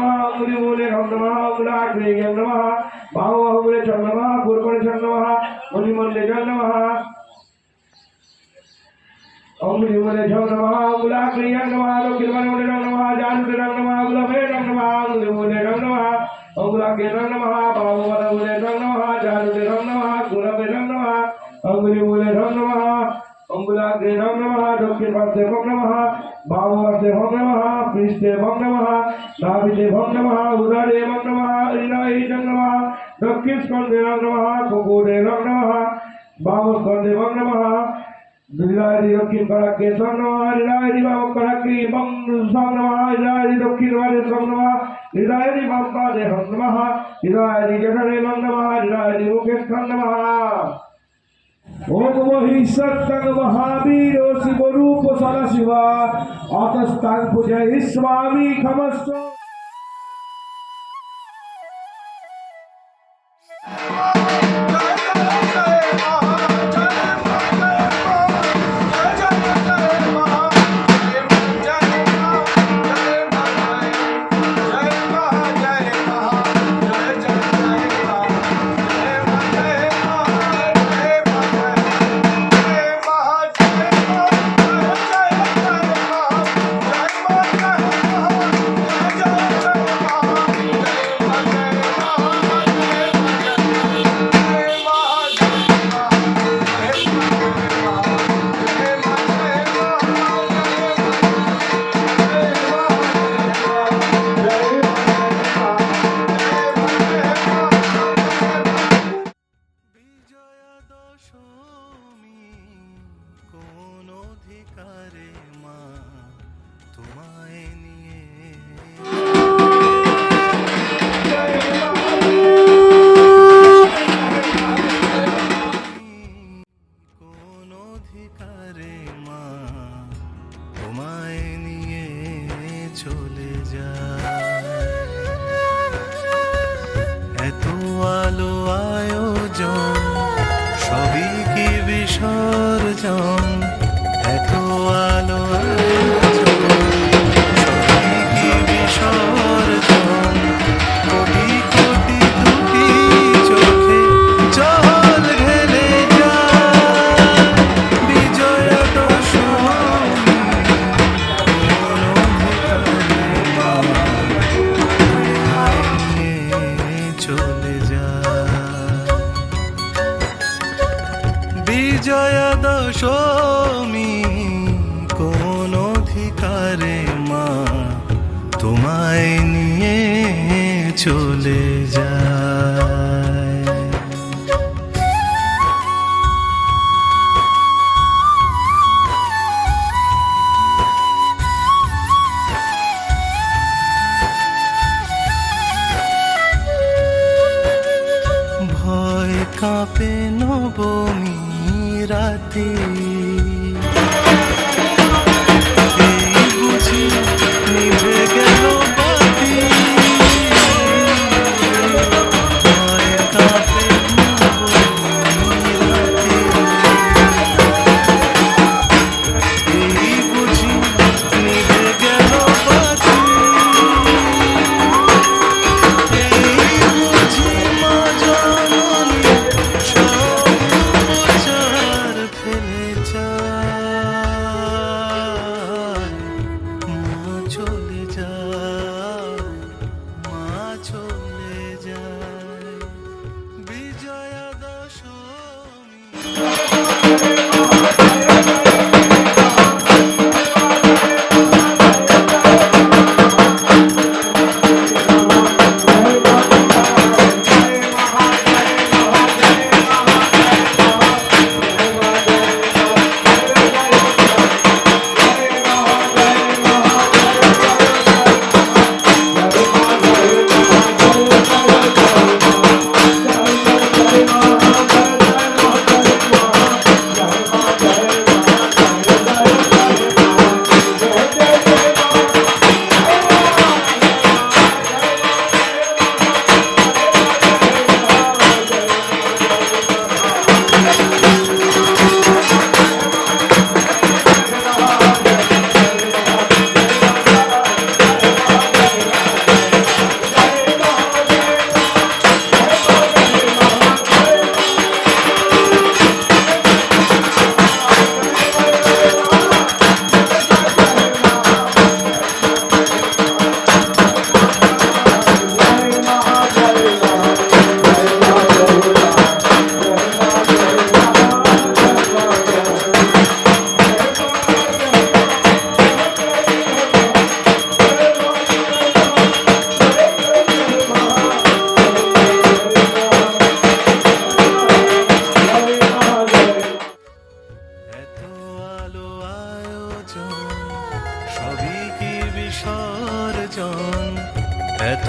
नमः अंगुली मूले नमः अंगुलाग्रे नमः बाहुबाहुले नमः गुरुपणे नमः मुनिमंडले नमः अंगुली मूले नमः अंगुलाग्रे नमः लोकिलमणे नमः जानुते नमः गुलाबे नमः अंगुली मूले नमः अंगुलाग्रे नमः बाहुबाहुले नमः जानुते नमः गुलाबे नमः अंगुली मूले नमः अंगुलाग्रे नमः दक्षिण पार्श्वे नमः बाहुपार्श्वे नमः पृष्ठे नमः नाभिते नमः उदरे नमः हृदये नमः दक्षिण स्कंदे नमः कुकुरे नमः बाहुस्कंदे नमः हृदये दक्षिण कराग्रे नमः हृदये बाहु कराग्रे नमः हृदये दक्षिण पादे नमः हृदये वाम पादे नमः हृदये जठरे नमः हृदये मुखे नमः ओम महिषत्तंग महावीरो शिवरूप सदाशिवा अतस्तांग पूजय स्वामी खमस्व চলে যায় এত আলো আয়োজন সবই কি বিসর্জন এত আলো আয়োজন সবই কি বিসর্জন কোটি কোটি দুটি চোখে জল ঢেলে যায় বিজয়া দশমী চলে যায় বিজয়া দশমী কোন অধিকারে মা তোমায় নিয়ে চলে যায় ভয় কাঁপে নবমী রাতে এই বুঝি নিভে গেল বাতি ভয় কাঁপে নবমী রাতে এই বুঝি নিভে গেল বাতি এই বুঝি মা জননী সব উপচার ফেলে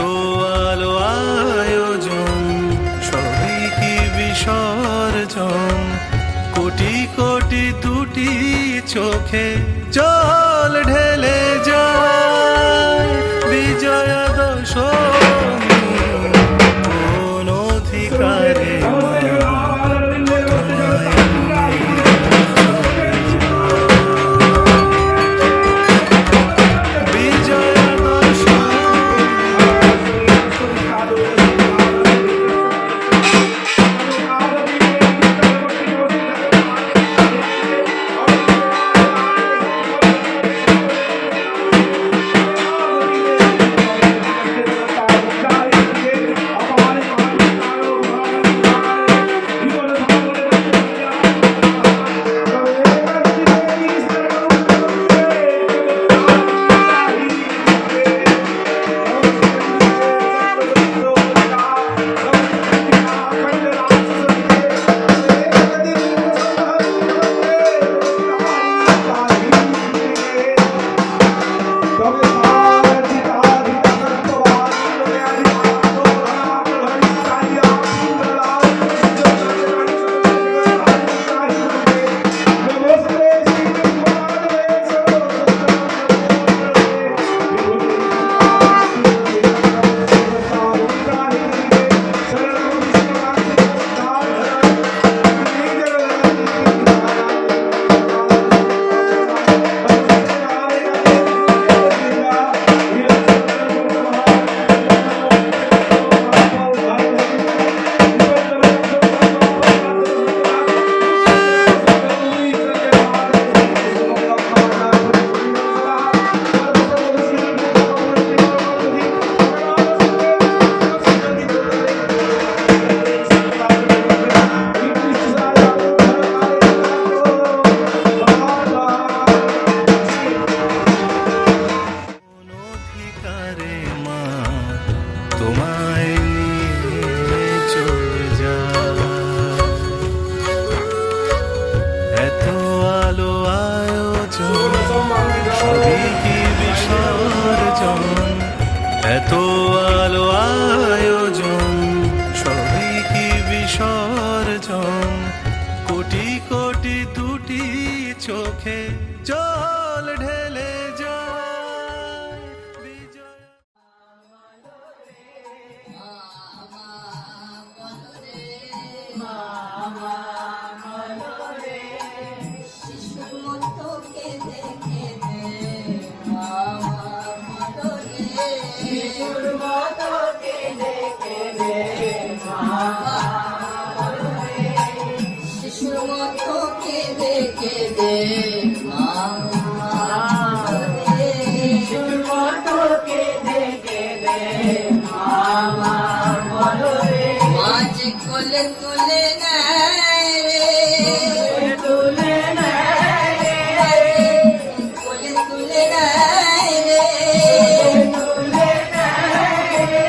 আলো আয়োজন সবই কি বিসর্জন কোটি কোটি দুটি চোখে জল ঢেলে যায় বিজয় দশমী কোন অধিকারে বিজয় তোমায় নিয়ে চলে যায় এত আলো আয়োজন সবই কি বিসর্জন এত আলো আয়োজন সবই কি বিসর্জন কোটি কোটি দুটি চোখে জল ঢেলে যায় বিজয় কোলে তুলে নেয় রে তুলে নেয় রে কোলে তুলে নেয় রে তুলে নেয় রে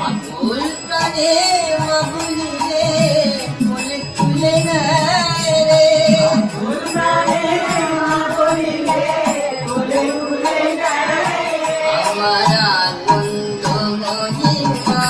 আকুল প্রাণে মাহুলি রে কোলে তুলে নেয় রে আকুল প্রাণে মাহুলি রে কোলে তুলে নেয় আমার আনন্দ মহিমা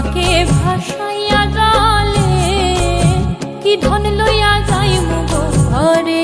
মাকে ভাসাইয়া গালে কি ধন লইয়া যাই মুগ ঘরে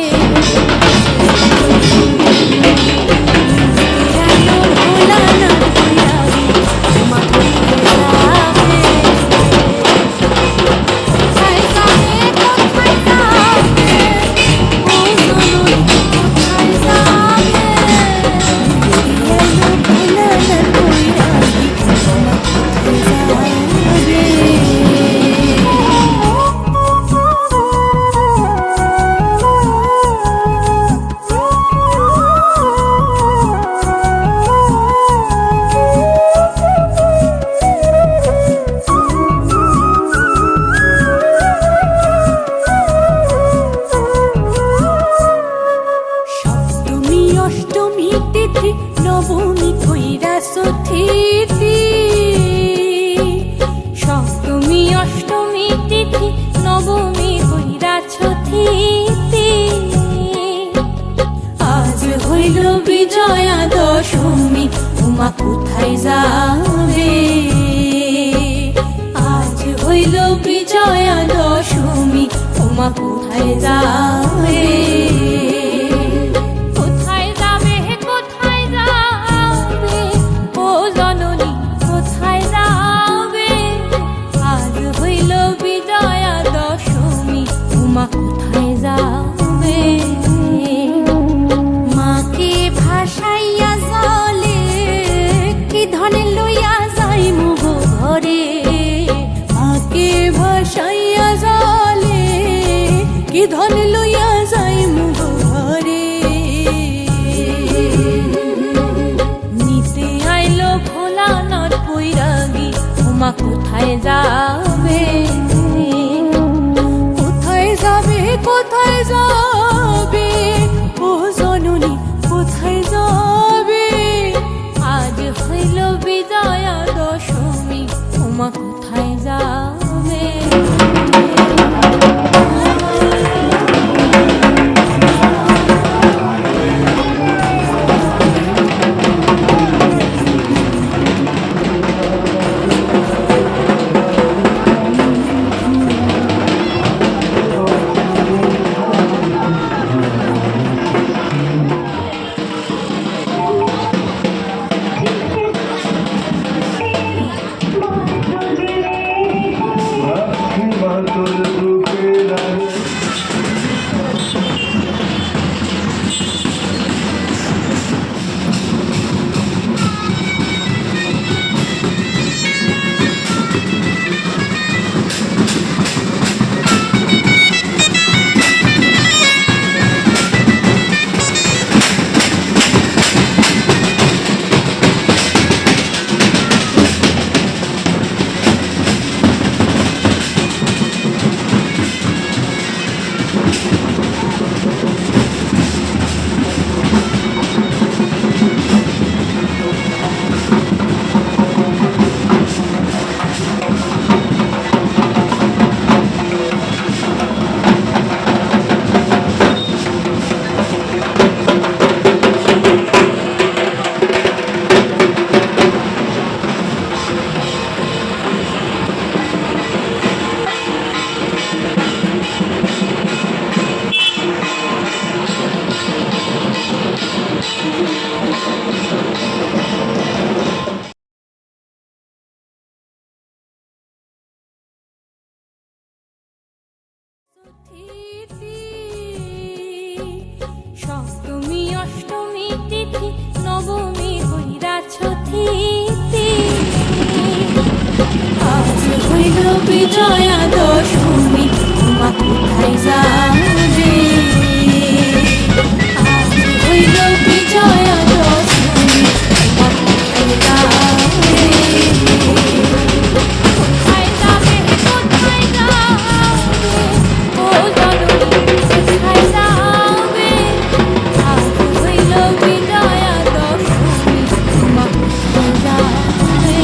নবমী কইরাছ থিতি সপ্তমী অষ্টমী তিথি নবমী কইরাছ থিতি আজ হইল বিজয়া দশমী উমা কোথায় যাবে আজ হইল বিজয়া দশমী উমা কোথায় যাবে কোথায় যাবে মাকে ভাসাইয়া জলে কি ধনে লইয়া যাই মুগ ঘরে মাকে ভাসাইয়া জলে কি ধনে লইয়া যাই মুগ ঘরে নিতে আইলো ভোলা নট বৈরাগী মা কোথায় যাবে কোথায় যাবে ও জননী কোথায় যাবে আজ হইল বিজয়া দশমী উমা কোথায় যাবে সপ্তমী অষ্টমী তিথি নবমী কইরাছ থিতি আজ হইল বিজয়া দশমী উমা কোথায় যাবে আজ হইল বিজয়া দশমী উমা কোথায় যাবে কোথায় যাবে কোথায় যাবে ও জননী কোথায় যাবে আজ হইল বিজয়া দশমী উমা কোথায় যাবে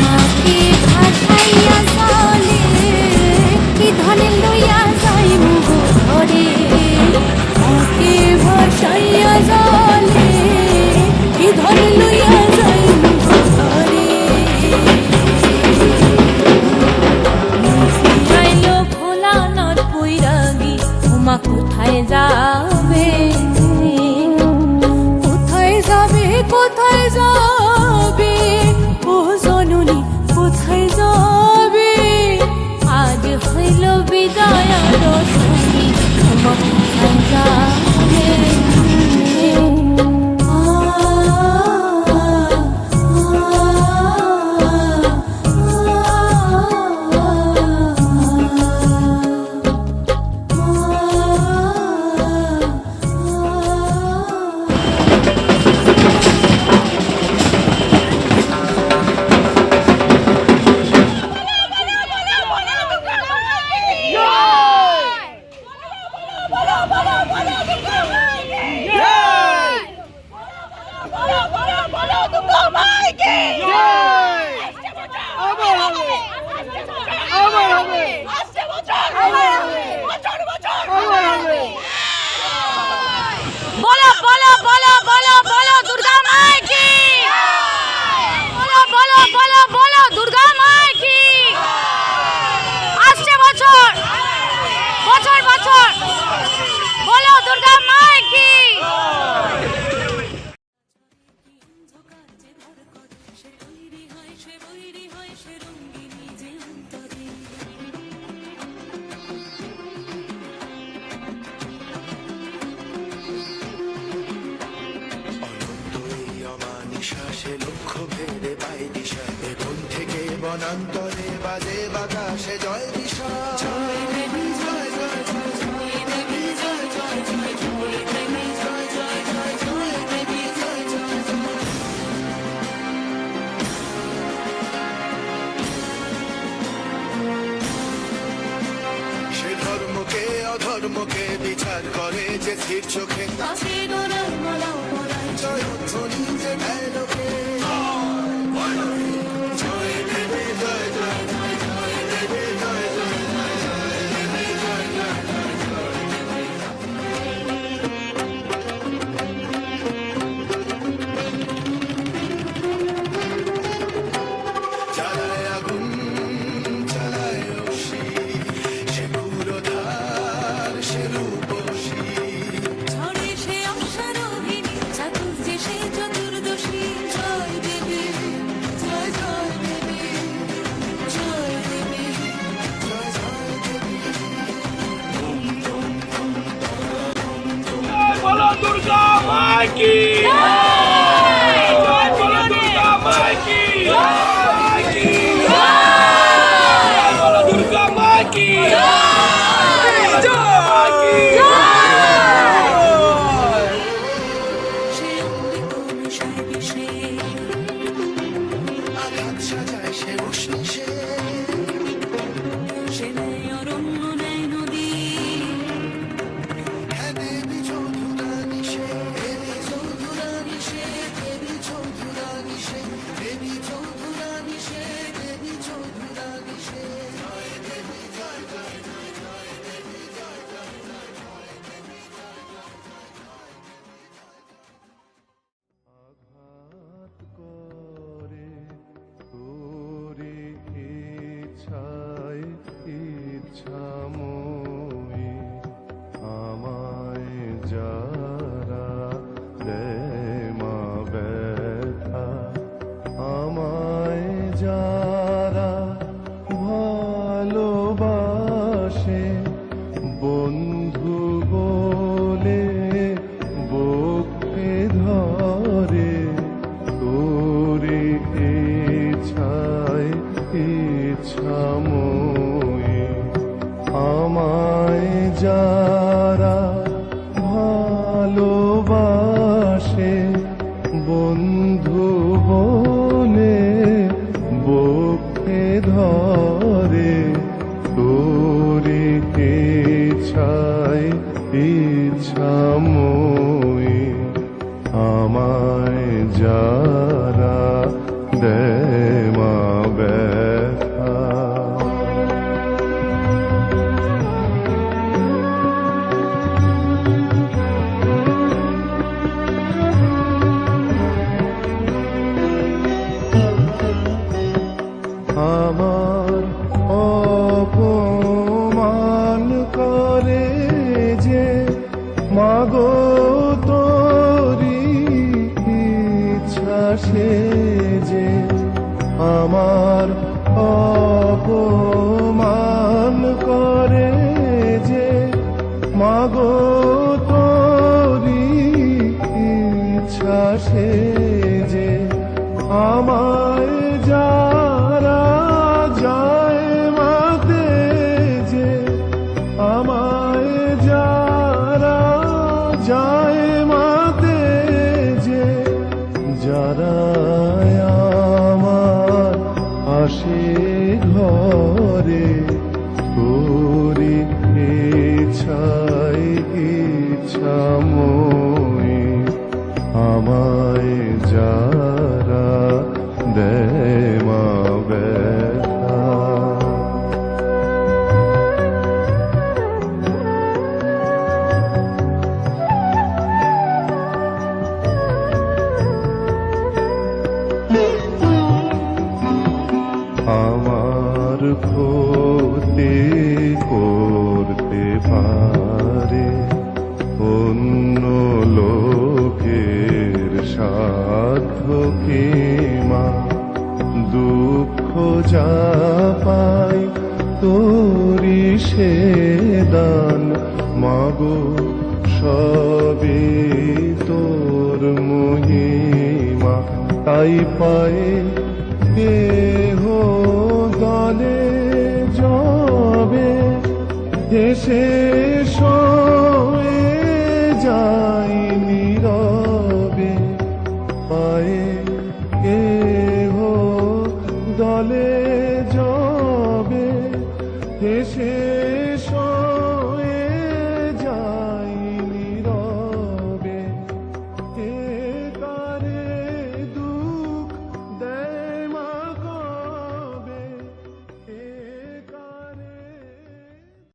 মাকে ভাসাইয়া সে রঙ্গিনী যে অন্তরে অনন্ত এই অমানিশা সে লক্ষ্য ভেদে পায় দিশা এখন থেকে বনান্তরে বাজে বাতাসে জয় দিশা জয় দেবী জয় জয় জয় জয় দেবী জয় জয় জয় জয় দেবী জয় জয় জয় জয় দেবী জয় জয় জয় সে ধর্মকে অধর্মকে বিচার করে যে স্থির চোখে কাছে গোলার মালা পরায় জয় ধ্বনি যে দেয় লোকে জয় দেবী জয় জয় জয় জয় দেবী জয় জয় জয় জয় দেবী জয় জয় জয় জয় জ্বালায় আগুন জ্বালায় রশি সে পুরোধার সে রূপসী ঝড়ে সে অশ্বারোহিণী চাতুর্যে সে চতুর্দশী জয় দেবী জয় জয় দেবী জয় দেবী জয় জয় দেবী बोलो दुर्गा माँ की जय बोलो दुर्गा माँ की जय बोलो दुर्गा माँ की সে অমৃত নেশায় বিষে আঘাত সাজায় সে উষ্ণিসে সে নেয় অরণ্য নেয় নদী হ্যাঁ দেবী চৌধুরানী সে দেবী চৌধুরানী সে দেবী চৌধুরানী সে দেবী চৌধুরানী সে দেবী চৌধুরানী সে জয় দেবী জয় জয় জয় জয় দেবী জয় জয় জয় জয় দেবী জয় জয় আঘাত করে তোরে ইচ্ছায় ইচ্ছাময়ী আমায় যারা দেয় মা ব্যথা আমায় যারা ভালোবাসে বন্ধু বলে বুকে ধরে তোরে ইচ্ছায় ইচ্ছাময়ী আমায় যারা ভালোবাসে বন্ধু বলে বুকে ধরে তোরে ইচ্ছায় ইচ্ছাময়ী আমায় যারা দেয় মা ব্যথা আমার অপমান করে যে মাগো তোরি ইচ্ছা সে যে আমার অপমান করে যে মাগো তোরি ইচ্ছা সে যে আমায় যারা যায় মাতে যে আমায় যারা যায় মাতে যে যারা আমার আসে ঘরে তোরি ইচ্ছায় ইচ্ছাময়ী আমায় যারা দেয় মা ব্যথা আমার ক্ষতি করতে পারে অন্য লোকের সাধ্য কি মা দুঃখ যা পাই তোরি সে দান মাগো সবই তোর মহিমা তাই পায়ে দেহ দলে যাবে দেশে সয়ে যাই নীরবে পায়ে কেহ দলে যাবে দেশে